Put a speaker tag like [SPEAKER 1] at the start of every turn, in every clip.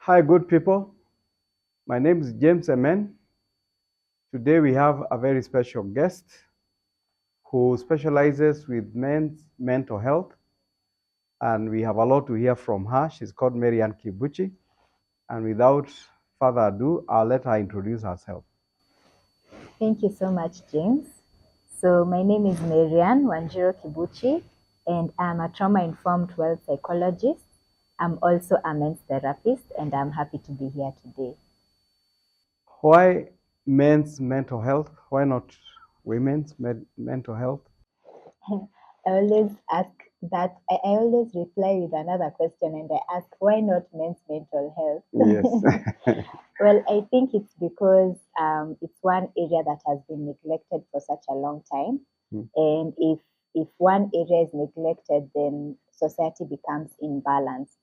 [SPEAKER 1] Hi, good people. My name is James EMEN. Today we have a very special guest who specializes with men's mental health, and we have a lot to hear from her. She's called Maryanne KIBUCHI, and without further ado, I'll let her introduce herself.
[SPEAKER 2] Thank you so much, James. So my name is Maryanne KIBUCHI, and I'm a trauma-informed wealth psychologist. I'm also a men's therapist, and I'm happy to be here today.
[SPEAKER 1] Why men's mental health? Why not women's mental health?
[SPEAKER 2] I always ask that. I always reply with another question, and I ask, why not men's mental health?
[SPEAKER 1] Yes.
[SPEAKER 2] Well, I think it's because it's one area that has been neglected for such a long time. And if one area is neglected, then society becomes imbalanced.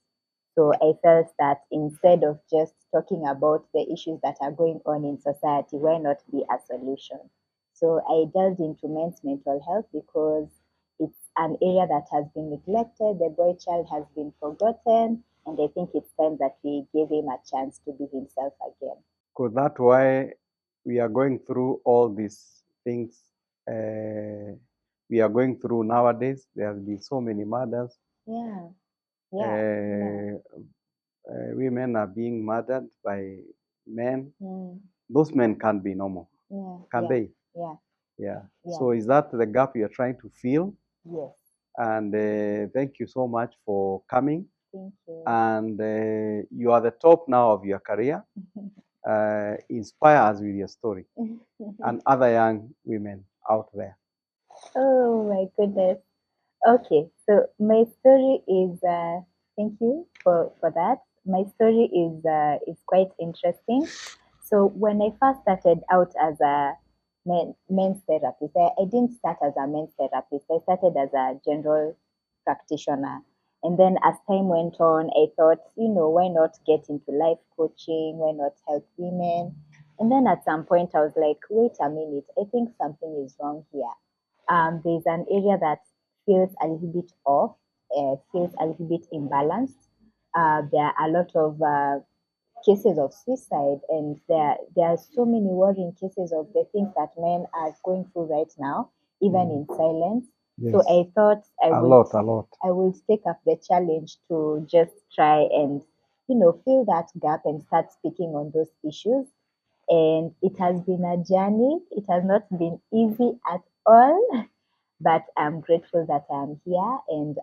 [SPEAKER 2] So I felt that instead of just talking about the issues that are going on in society, why not be a solution? So I delved into men's mental health because it's an area that has been neglected. The boy child has been forgotten, and I think it's time that we give him a chance to be himself again.
[SPEAKER 1] Because that's why we are going through all these things we are going through nowadays. There has been so many murders.
[SPEAKER 2] Yeah, yeah,
[SPEAKER 1] Women are being murdered by men.
[SPEAKER 2] yeah.
[SPEAKER 1] Those men can't be normal,
[SPEAKER 2] Yeah,
[SPEAKER 1] can
[SPEAKER 2] yeah,
[SPEAKER 1] they?
[SPEAKER 2] yeah,
[SPEAKER 1] Yeah.
[SPEAKER 2] yeah.
[SPEAKER 1] So is that the gap you're trying to fill?
[SPEAKER 2] Yes,
[SPEAKER 1] And thank you so much for coming.
[SPEAKER 2] thank you.
[SPEAKER 1] And you are the top now of your career. Inspire us with your story and other young women out there.
[SPEAKER 2] Oh my goodness. Okay, so my story is thank you for that. My story is quite interesting. So when I first started out as a men's therapist, I didn't start as a men's therapist. I started as a general practitioner. And then as time went on, I thought, why not get into life coaching? Why not help women? And then at some point, I was like, wait a minute, I think something is wrong here. There's an area that feels a little bit off, feels a little bit imbalanced. There are a lot of cases of suicide, and there are so many worrying cases of the things that men are going through right now, even in silence. So
[SPEAKER 1] Yes.
[SPEAKER 2] I thought
[SPEAKER 1] A lot.
[SPEAKER 2] I will take up the challenge to just try and fill that gap and start speaking on those issues. And it has been a journey. It has not been easy at all, but I'm grateful that I'm here. And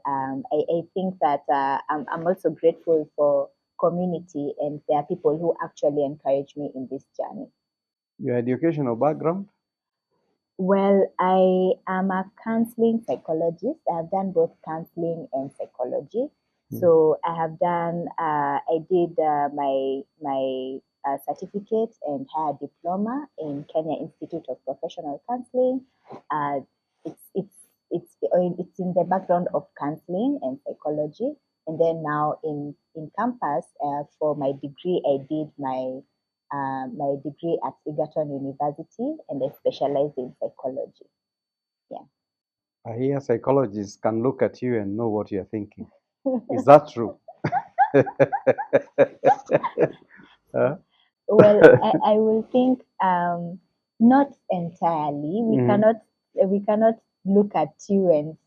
[SPEAKER 2] I think that I'm also grateful for community, and there are people who actually encourage me in this journey.
[SPEAKER 1] Your educational background?
[SPEAKER 2] Well, I am a counseling psychologist. I have done both counseling and psychology. So I did my certificate and higher diploma in Kenya Institute of Professional Counseling. Uh, it's in the background of counseling and psychology. And then now in campus for my degree, I did my degree at Egerton University, and I specialized in psychology. Yeah.
[SPEAKER 1] I hear psychologists can look at you and know what you're thinking. Is that true? Huh?
[SPEAKER 2] Well, I will think not entirely. We cannot look at you and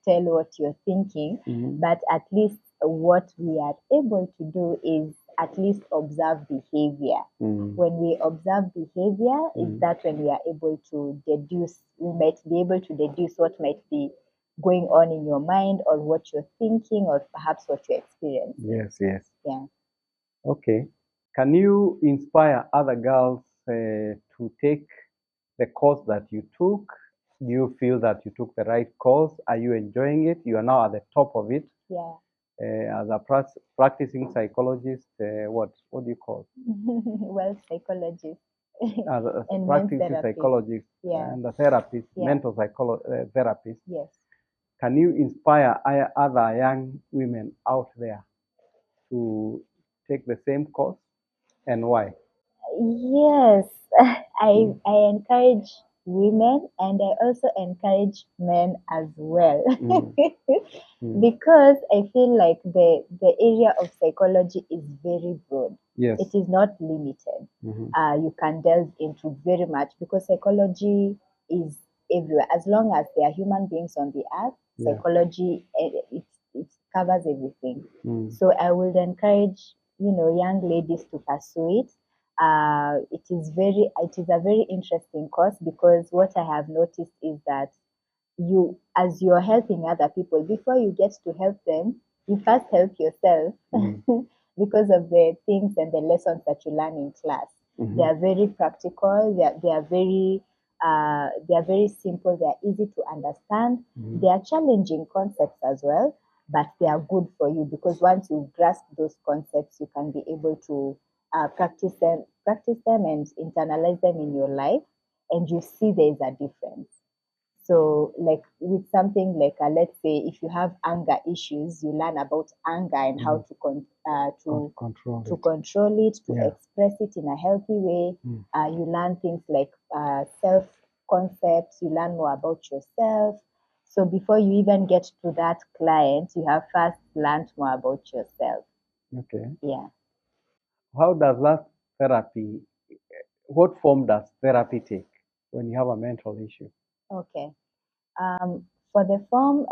[SPEAKER 2] tell what you're thinking, but at least what we are able to do is at least observe behavior. When we observe behavior, is that when we are able to deduce, we might be able to deduce what might be going on in your mind, or what you're thinking, or perhaps what you're experiencing.
[SPEAKER 1] Yes.
[SPEAKER 2] Yeah.
[SPEAKER 1] Okay. Can you inspire other girls to take the course that you took? Do you feel that you took the right course? Are you enjoying it? You are now at the top of it.
[SPEAKER 2] Yeah.
[SPEAKER 1] As a practicing psychologist, what do you call it?
[SPEAKER 2] Well, psychologist
[SPEAKER 1] As a
[SPEAKER 2] and men's
[SPEAKER 1] practicing
[SPEAKER 2] therapist.
[SPEAKER 1] psychologist
[SPEAKER 2] Yeah.
[SPEAKER 1] and a therapist,
[SPEAKER 2] Yeah.
[SPEAKER 1] mental therapist?
[SPEAKER 2] Yes.
[SPEAKER 1] Can you inspire other young women out there to take the same course, and why?
[SPEAKER 2] Yes. I encourage women, and I also encourage men as well.
[SPEAKER 1] Mm.
[SPEAKER 2] Because I feel like the area of psychology is very broad.
[SPEAKER 1] Yes.
[SPEAKER 2] It is not limited.
[SPEAKER 1] Mhm.
[SPEAKER 2] You can delve into very much because psychology is everywhere. As long as there are human beings on the earth,
[SPEAKER 1] Yeah.
[SPEAKER 2] psychology it covers everything.
[SPEAKER 1] Mm.
[SPEAKER 2] So I would encourage young ladies to pursue it. It is a very interesting course because what I have noticed is that as you're helping other people, before you get to help them, you first help yourself because of the things and the lessons that you learn in class. They are very practical. They are very simple. They are easy to understand. They are challenging concepts as well, but they are good for you because once you grasp those concepts, you can be able to practice them and internalize them in your life, and you see there is a difference. So, like with something like, let's say, if you have anger issues, you learn about anger and how
[SPEAKER 1] Control
[SPEAKER 2] to
[SPEAKER 1] it.
[SPEAKER 2] control it, to
[SPEAKER 1] Yeah.
[SPEAKER 2] express it in a healthy way. You learn things like self concepts. You learn more about yourself. So before you even get to that client, you have first learned more about yourself.
[SPEAKER 1] Okay.
[SPEAKER 2] Yeah.
[SPEAKER 1] How does that therapy, what form does therapy take when you have a mental issue?
[SPEAKER 2] Okay. For the form,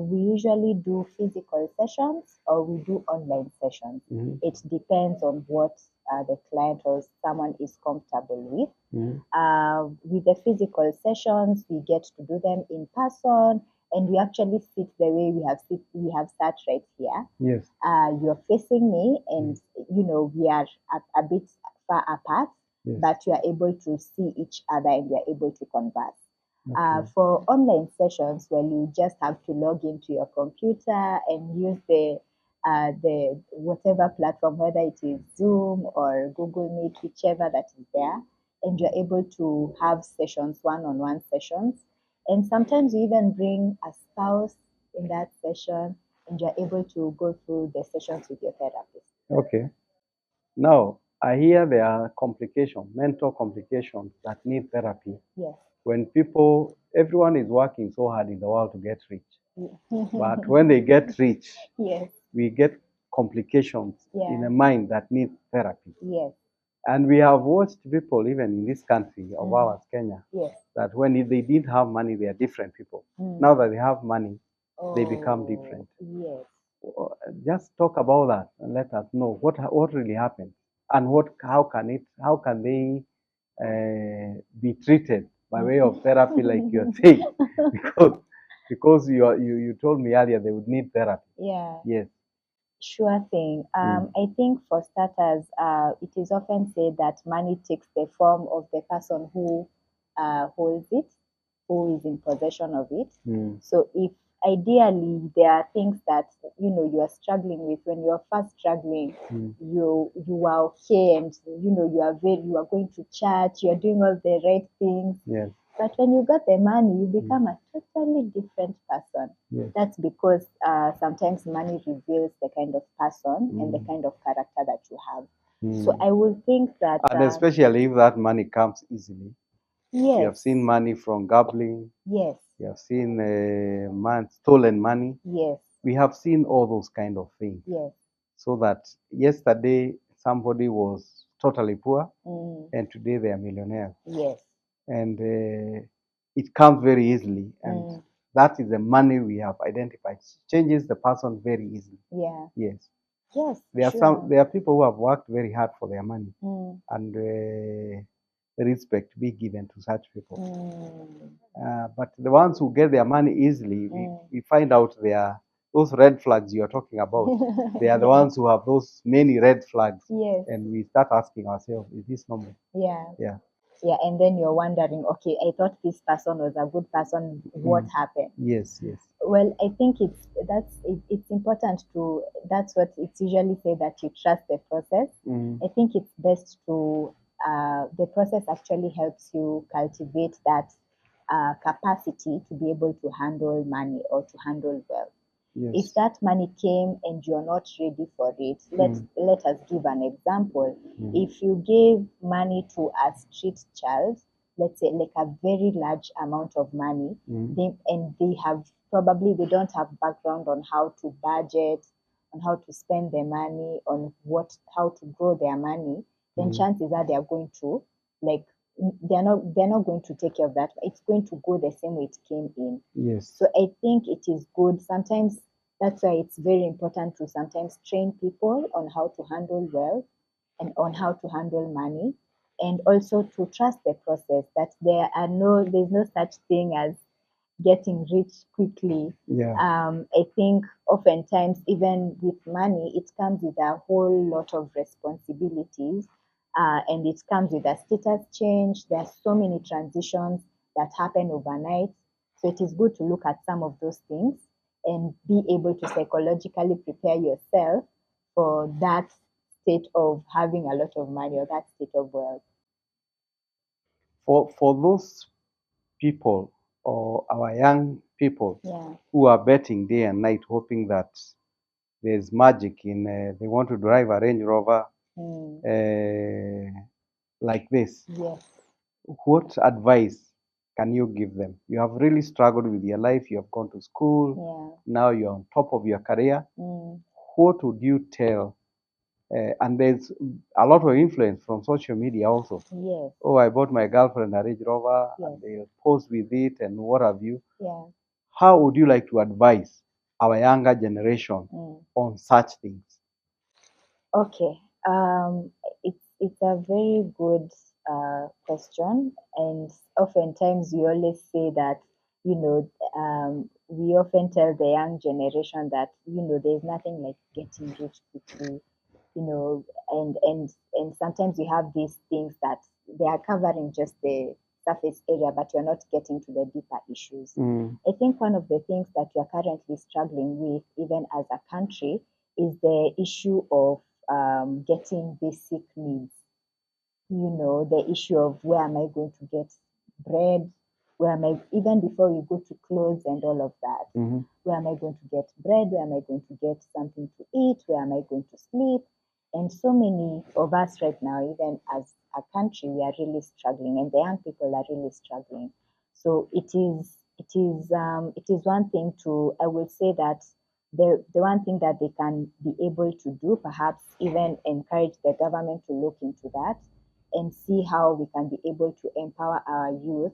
[SPEAKER 2] we usually do physical sessions or we do online sessions. It depends on what the client or someone is comfortable with. With the physical sessions, we get to do them in person, and we actually sit the way we have sat right here.
[SPEAKER 1] Yes.
[SPEAKER 2] You're facing me, and we are a bit far apart,
[SPEAKER 1] Yes.
[SPEAKER 2] but you are able to see each other and we are able to converse.
[SPEAKER 1] Okay.
[SPEAKER 2] For online sessions, well, you just have to log into your computer and use the whatever platform, whether it is Zoom or Google Meet, whichever that is there, and you're able to have sessions, one-on-one sessions. And sometimes you even bring a spouse in that session, and you're able to go through the sessions with your therapist.
[SPEAKER 1] Okay. Now, I hear there are complications, mental complications that need therapy.
[SPEAKER 2] Yes.
[SPEAKER 1] When everyone is working so hard in the world to get rich.
[SPEAKER 2] Yeah.
[SPEAKER 1] But when they get rich,
[SPEAKER 2] Yes.
[SPEAKER 1] we get complications in the mind that need therapy.
[SPEAKER 2] Yes.
[SPEAKER 1] And we have watched people, even in this country of ours, Kenya,
[SPEAKER 2] Yes.
[SPEAKER 1] that when they didn't have money, they are different people. Now that they have money, they become different.
[SPEAKER 2] Yes.
[SPEAKER 1] Just talk about that and let us know what really happened and how can they be treated by way of therapy, like you're saying, because you told me earlier they would need therapy.
[SPEAKER 2] Yeah.
[SPEAKER 1] Yes.
[SPEAKER 2] Sure thing. I think for starters, it is often said that money takes the form of the person who holds it, who is in possession of it. So if ideally there are things that you are struggling with when you are first struggling, you are okay, and you are going to church, you are doing all the right things.
[SPEAKER 1] Yes.
[SPEAKER 2] But when you got the money, you become a totally different person.
[SPEAKER 1] Yes.
[SPEAKER 2] That's because sometimes money reveals the kind of person and the kind of character that you have. So I would think that,
[SPEAKER 1] And especially if that money comes easily.
[SPEAKER 2] yes,
[SPEAKER 1] You have seen money from gambling.
[SPEAKER 2] yes,
[SPEAKER 1] You have seen stolen money.
[SPEAKER 2] yes,
[SPEAKER 1] We have seen all those kind of things.
[SPEAKER 2] yes,
[SPEAKER 1] So that yesterday somebody was totally poor, and today they are millionaires.
[SPEAKER 2] yes,
[SPEAKER 1] And it comes very easily. And that is the money we have identified. Changes the person very easily.
[SPEAKER 2] yeah,
[SPEAKER 1] Yes.
[SPEAKER 2] yes,
[SPEAKER 1] There are people who have worked very hard for their money, and respect be given to such people. But the ones who get their money easily, we find out they are those red flags you are talking about. They are the ones who have those many red flags.
[SPEAKER 2] Yes.
[SPEAKER 1] And we start asking ourselves, is this normal?
[SPEAKER 2] Yeah.
[SPEAKER 1] Yeah.
[SPEAKER 2] Yeah, and then you're wondering, okay, I thought this person was a good person. What happened?
[SPEAKER 1] Yes, yes.
[SPEAKER 2] Well, I think it's important to, that's what it's usually say, that you trust the process. I think it's best to the process actually helps you cultivate that capacity to be able to handle money or to handle wealth.
[SPEAKER 1] Yes.
[SPEAKER 2] If that money came and you're not ready for it, let us give an example. If you gave money to a street child let's say, like a very large amount of money,
[SPEAKER 1] Mm.
[SPEAKER 2] they don't have background on how to budget, on how to spend their money, on how to grow their money, then
[SPEAKER 1] Mm.
[SPEAKER 2] chances are they are going to, like, they're not going to take care of that. It's going to go the same way it came in.
[SPEAKER 1] Yes.
[SPEAKER 2] So I think it is good. Sometimes that's why it's very important to sometimes train people on how to handle wealth and on how to handle money, and also to trust the process, that there's no such thing as getting rich quickly.
[SPEAKER 1] Yeah.
[SPEAKER 2] I think oftentimes, even with money, it comes with a whole lot of responsibilities, and it comes with a status change. There are so many transitions that happen overnight. So it is good to look at some of those things and be able to psychologically prepare yourself for that state of having a lot of money or that state of wealth.
[SPEAKER 1] For those people or our young people
[SPEAKER 2] Yeah.
[SPEAKER 1] who are betting day and night, hoping that there's magic in, they want to drive a Range Rover
[SPEAKER 2] Mm.
[SPEAKER 1] like this.
[SPEAKER 2] Yes.
[SPEAKER 1] What advice can you give them? You have really struggled with your life. You have gone to school.
[SPEAKER 2] Yeah.
[SPEAKER 1] Now you're on top of your career.
[SPEAKER 2] Mm.
[SPEAKER 1] What would you tell? And there's a lot of influence from social media also.
[SPEAKER 2] Yes.
[SPEAKER 1] Oh, I bought my girlfriend a Range Rover,
[SPEAKER 2] Yes.
[SPEAKER 1] and they'll post with it and what have you.
[SPEAKER 2] Yeah.
[SPEAKER 1] How would you like to advise our younger generation on such things?
[SPEAKER 2] Okay. It's a very good question, and oftentimes we always say that, we often tell the young generation that, there's nothing like getting rich quickly, and sometimes you have these things that they are covering just the surface area, but you're not getting to the deeper issues.
[SPEAKER 1] Mm.
[SPEAKER 2] I think one of the things that we are currently struggling with, even as a country, is the issue of getting basic needs. The issue of where am I going to get bread, where am I, even before we go to clothes and all of that,
[SPEAKER 1] Mm-hmm.
[SPEAKER 2] where am I going to get bread, where am I going to get something to eat, where am I going to sleep? And so many of us right now, even as a country, we are really struggling, and the young people are really struggling. So it is one thing to, I would say that the one thing that they can be able to do, perhaps even encourage the government to look into that and see how we can be able to empower our youth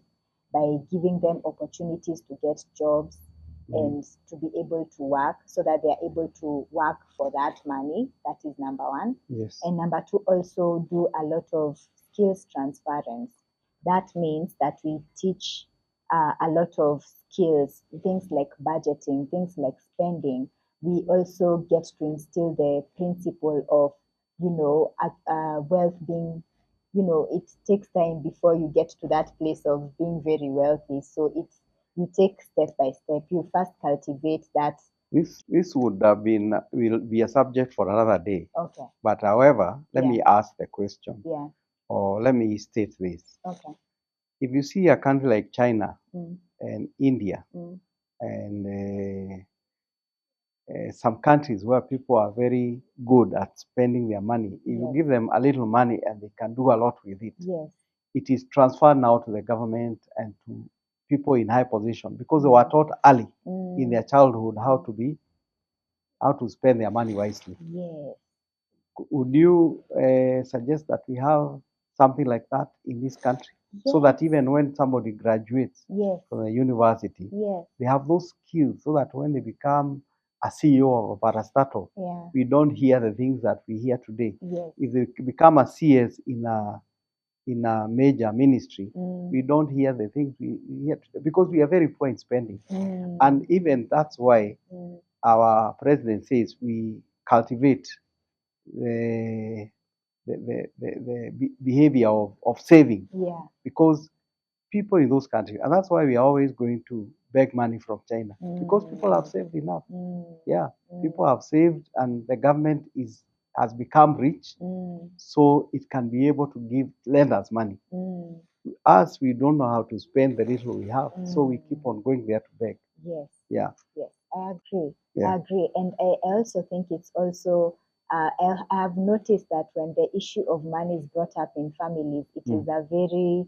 [SPEAKER 2] by giving them opportunities to get jobs and to be able to work, so that they are able to work for that money. That is number one.
[SPEAKER 1] Yes.
[SPEAKER 2] And number two, also do a lot of skills transference. That means that we teach a lot of skills, things like budgeting, things like spending. We also get to instill the principle of, wealth being, it takes time before you get to that place of being very wealthy. So you take step by step. You first cultivate that.
[SPEAKER 1] This would have been will be a subject for another day.
[SPEAKER 2] Okay.
[SPEAKER 1] But however, let
[SPEAKER 2] Yeah.
[SPEAKER 1] me ask the question,
[SPEAKER 2] Yeah.
[SPEAKER 1] or let me state this.
[SPEAKER 2] Okay.
[SPEAKER 1] If you see a country like China
[SPEAKER 2] Mm.
[SPEAKER 1] and India
[SPEAKER 2] Mm.
[SPEAKER 1] and some countries where people are very good at spending their money, if you
[SPEAKER 2] Yes.
[SPEAKER 1] give them a little money and they can do a lot with it,
[SPEAKER 2] Yes.
[SPEAKER 1] it is transferred now to the government and to people in high position because they were taught early in their childhood how to spend their money wisely.
[SPEAKER 2] Yes.
[SPEAKER 1] Would you suggest that we have something like that in this country, so that
[SPEAKER 2] Yes.
[SPEAKER 1] even when somebody graduates
[SPEAKER 2] Yes.
[SPEAKER 1] from the university,
[SPEAKER 2] Yes.
[SPEAKER 1] they have those skills, so that when they become a CEO of a parastatal,
[SPEAKER 2] Yeah.
[SPEAKER 1] we don't hear the things that we hear today.
[SPEAKER 2] Yes.
[SPEAKER 1] If they become a CS in a major ministry, we don't hear the things we hear today because we are very poor in spending. And even that's why our president says we cultivate the behavior of saving,
[SPEAKER 2] Yeah.
[SPEAKER 1] because people in those countries, and that's why we are always going to beg money from China, because people have saved enough. Yeah, people have saved, and the government has become rich, so it can be able to lend us money. Us, we don't know how to spend the little we have, so we keep on going there to beg.
[SPEAKER 2] Yes.
[SPEAKER 1] Yeah.
[SPEAKER 2] Yes. I agree.
[SPEAKER 1] Yeah.
[SPEAKER 2] I agree. And I also think it's also, I have noticed that when the issue of money is brought up in families, it is a very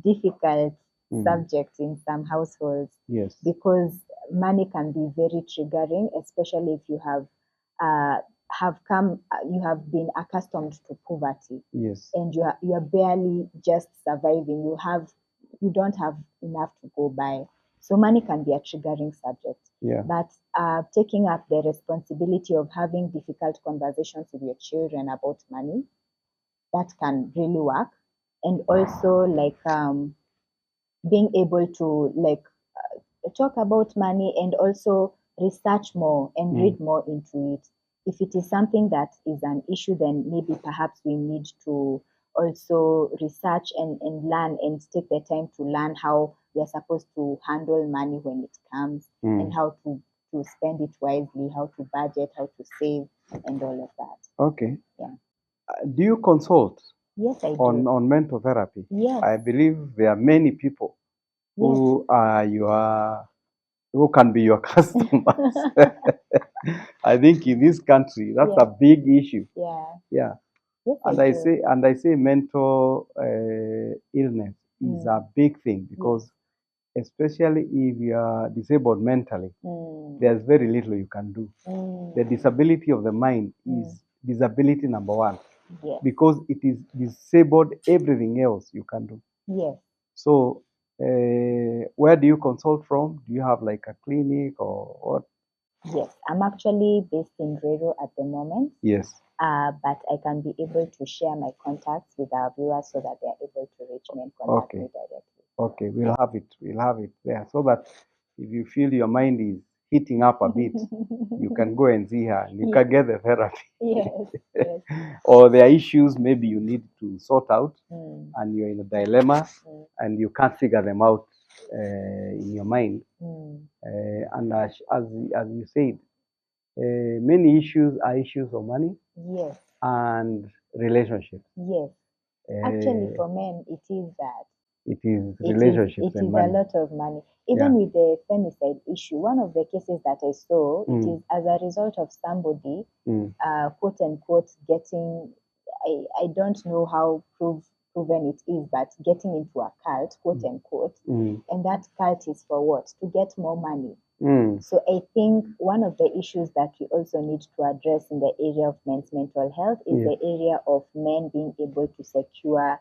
[SPEAKER 2] difficult subject in some households.
[SPEAKER 1] Yes.
[SPEAKER 2] Because money can be very triggering, especially if you you have been accustomed to poverty.
[SPEAKER 1] Yes.
[SPEAKER 2] And you are barely just surviving. You don't have enough to go by. So money can be a triggering subject.
[SPEAKER 1] Yeah.
[SPEAKER 2] But taking up the responsibility of having difficult conversations with your children about money, that can really work. And also being able to talk about money and also research more and read more into it. If it is something that is an issue, then maybe perhaps we need to also research and learn and take the time to learn how we are supposed to handle money when it comes and how to spend it wisely, how to budget, how to save, and all of that.
[SPEAKER 1] Okay.
[SPEAKER 2] Yeah.
[SPEAKER 1] Do you consult
[SPEAKER 2] Yes, I do.
[SPEAKER 1] on mental therapy?
[SPEAKER 2] Yes.
[SPEAKER 1] I believe there are many people who are who can be your customers. I think in this country, that's a big issue.
[SPEAKER 2] Yeah.
[SPEAKER 1] Yeah.
[SPEAKER 2] Yes,
[SPEAKER 1] And I say mental illness is a big thing because especially if you are disabled mentally, there's very little you can do. The disability of the mind is disability number one.
[SPEAKER 2] Yes.
[SPEAKER 1] Because it is disabled everything else you can do.
[SPEAKER 2] Yes.
[SPEAKER 1] So where do you consult from? Do you have like a clinic or what?
[SPEAKER 2] Yes, I'm actually based in Rero at the moment.
[SPEAKER 1] Yes.
[SPEAKER 2] But I can be able to share my contacts with our viewers so that they are able to reach me and contact me directly.
[SPEAKER 1] Okay, we'll have it. We'll have it there so that if you feel your mind is heating up a bit, you can go and see her. And you can get the therapy.
[SPEAKER 2] Yes. Yes.
[SPEAKER 1] Or there are issues maybe you need to sort out, and you're in a dilemma, and you can't figure them out in your mind. And as you said, many issues are issues of money.
[SPEAKER 2] Yes.
[SPEAKER 1] And relationships.
[SPEAKER 2] Yes. Actually, for men, it is that.
[SPEAKER 1] It is relationships
[SPEAKER 2] and
[SPEAKER 1] money.
[SPEAKER 2] It is a lot of money. Even with the femicide issue, one of the cases that I saw, it is as a result of somebody, quote unquote, getting, I don't know how proven it is, but getting into a cult, quote unquote, and that cult is for what? To get more money. So I think one of the issues that we also need to address in the area of men's mental health is the area of men being able to secure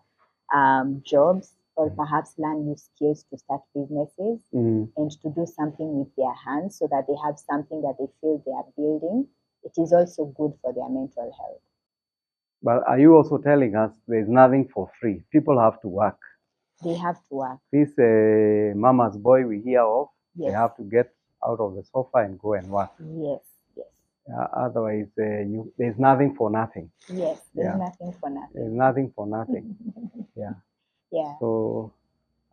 [SPEAKER 2] jobs or perhaps learn new skills to start businesses and to do something with their hands so that they have something that they feel they are building. It is also good for their mental health.
[SPEAKER 1] But are you also telling us there's nothing for free? People have to work.
[SPEAKER 2] They have to work.
[SPEAKER 1] This mama's boy we hear of, they have to get out of the sofa and go and work.
[SPEAKER 2] Yes, yes.
[SPEAKER 1] Otherwise, there's nothing for nothing.
[SPEAKER 2] Yes, there's nothing for nothing.
[SPEAKER 1] There's nothing for nothing. Yeah.
[SPEAKER 2] Yeah.
[SPEAKER 1] So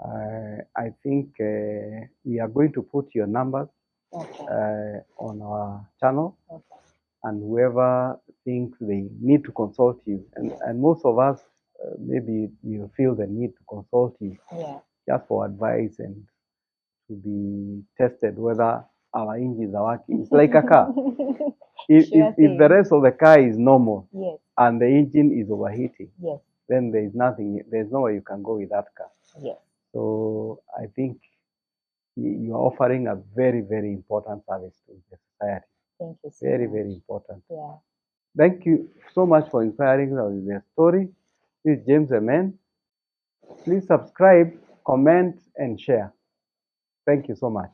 [SPEAKER 1] I think we are going to put your numbers on our channel. Okay. And whoever thinks they need to consult you, and most of us maybe will feel the need to consult you just for advice and to be tested whether our engines are working. It's like a car. If the rest of the car is normal and the engine is overheating, then there's nowhere you can go with that car. So I think you are offering a very, very important service to the society.
[SPEAKER 2] Thank you so
[SPEAKER 1] very,
[SPEAKER 2] much.
[SPEAKER 1] very important.
[SPEAKER 2] Yeah.
[SPEAKER 1] Thank you so much for inspiring us with your story. This is James EMEN. Please subscribe, comment, and share. Thank you so much.